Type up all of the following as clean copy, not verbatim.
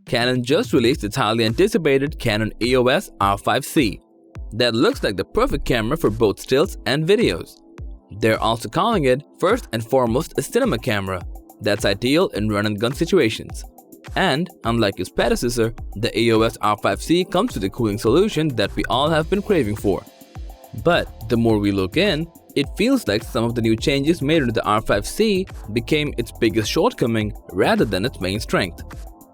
Canon just released its highly anticipated Canon EOS R5C that looks like the perfect camera for both stills and videos. They're also calling it first and foremost a cinema camera that's ideal in run-and-gun situations. And unlike its predecessor, the EOS R5C comes with a cooling solution that we all have been craving for. But the more we look in, it feels like some of the new changes made to the R5C became its biggest shortcoming rather than its main strength.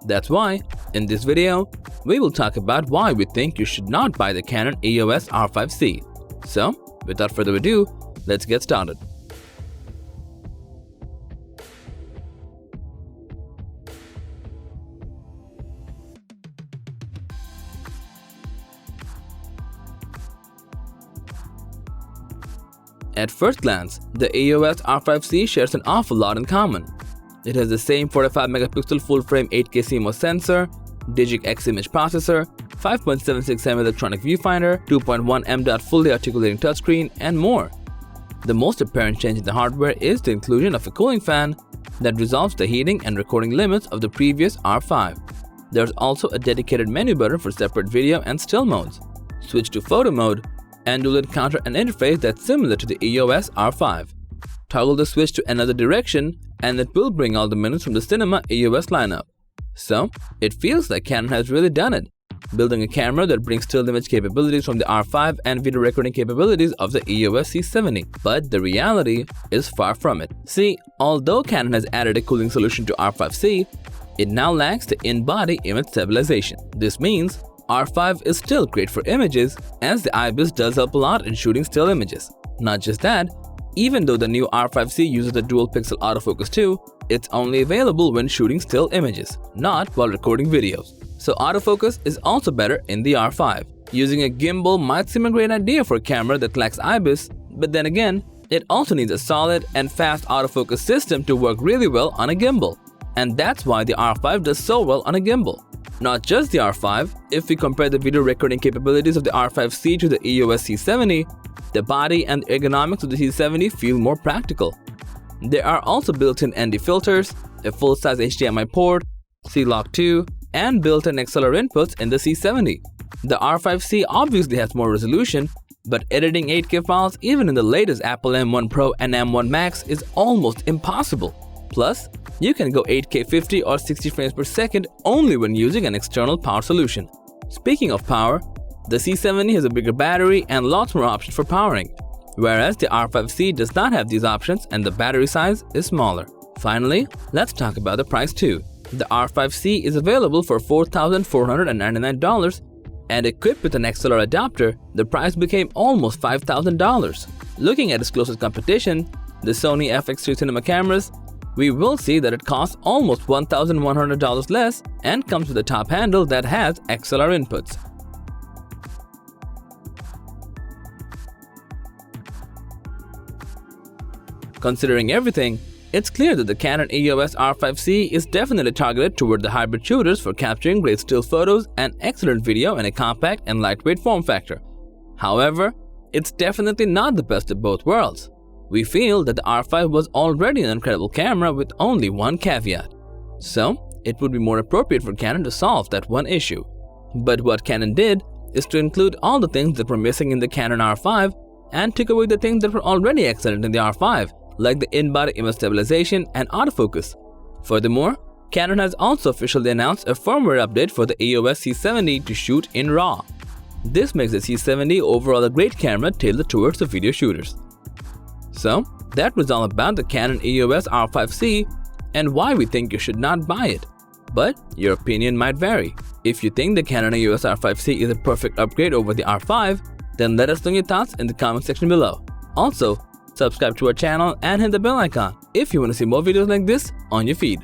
That's why, in this video, we will talk about why we think you should not buy the Canon EOS R5C. So, without further ado, let's get started. At first glance, the EOS R5C shares an awful lot in common. It has the same 45-megapixel full-frame 8K CMOS sensor, Digic X image processor, 5.76mm electronic viewfinder, 2.1 m fully articulating touchscreen, and more. The most apparent change in the hardware is the inclusion of a cooling fan that resolves the heating and recording limits of the previous R5. There's also a dedicated menu button for separate video and still modes. Switch to photo mode, and you'll encounter an interface that's similar to the EOS R5. Toggle the switch to another direction and it will bring all the menus from the Cinema EOS lineup. So, it feels like Canon has really done it, building a camera that brings still image capabilities from the R5 and video recording capabilities of the EOS C70. But the reality is far from it. See, although Canon has added a cooling solution to R5C, it now lacks the in-body image stabilization. This means R5 is still great for images, as the IBIS does help a lot in shooting still images. Not just that, even though the new R5C uses the dual-pixel autofocus too, it's only available when shooting still images, not while recording videos. So autofocus is also better in the R5. Using a gimbal might seem a great idea for a camera that lacks IBIS, but then again, it also needs a solid and fast autofocus system to work really well on a gimbal. And that's why the R5 does so well on a gimbal. Not just the R5, if we compare the video recording capabilities of the R5C to the EOS C70, the body and ergonomics of the C70 feel more practical. There are also built-in ND filters, a full-size HDMI port, C-Lock 2, and built-in XLR inputs in the C70. The R5C obviously has more resolution, but editing 8K files even in the latest Apple M1 Pro and M1 Max is almost impossible. Plus, you can go 8K 50 or 60 frames per second only when using an external power solution. Speaking of power, the C70 has a bigger battery and lots more options for powering, whereas the R5C does not have these options and the battery size is smaller. Finally, let's talk about the price too. The R5C is available for $4,499, and equipped with an XLR adapter, the price became almost $5,000. Looking at its closest competition, the Sony FX3 cinema cameras, we will see that it costs almost $1,100 less and comes with a top handle that has XLR inputs. Considering everything, it's clear that the Canon EOS R5C is definitely targeted toward the hybrid shooters for capturing great still photos and excellent video in a compact and lightweight form factor. However, it's definitely not the best of both worlds. We feel that the R5 was already an incredible camera with only one caveat. So, it would be more appropriate for Canon to solve that one issue. But what Canon did is to include all the things that were missing in the Canon R5 and took away the things that were already excellent in the R5, like the in-body image stabilization and autofocus. Furthermore, Canon has also officially announced a firmware update for the EOS C70 to shoot in RAW. This makes the C70 overall a great camera tailored towards the video shooters. So, that was all about the Canon EOS R5C and why we think you should not buy it. But your opinion might vary. If you think the Canon EOS R5C is a perfect upgrade over the R5, then let us know your thoughts in the comment section below. Also, subscribe to our channel and hit the bell icon if you want to see more videos like this on your feed.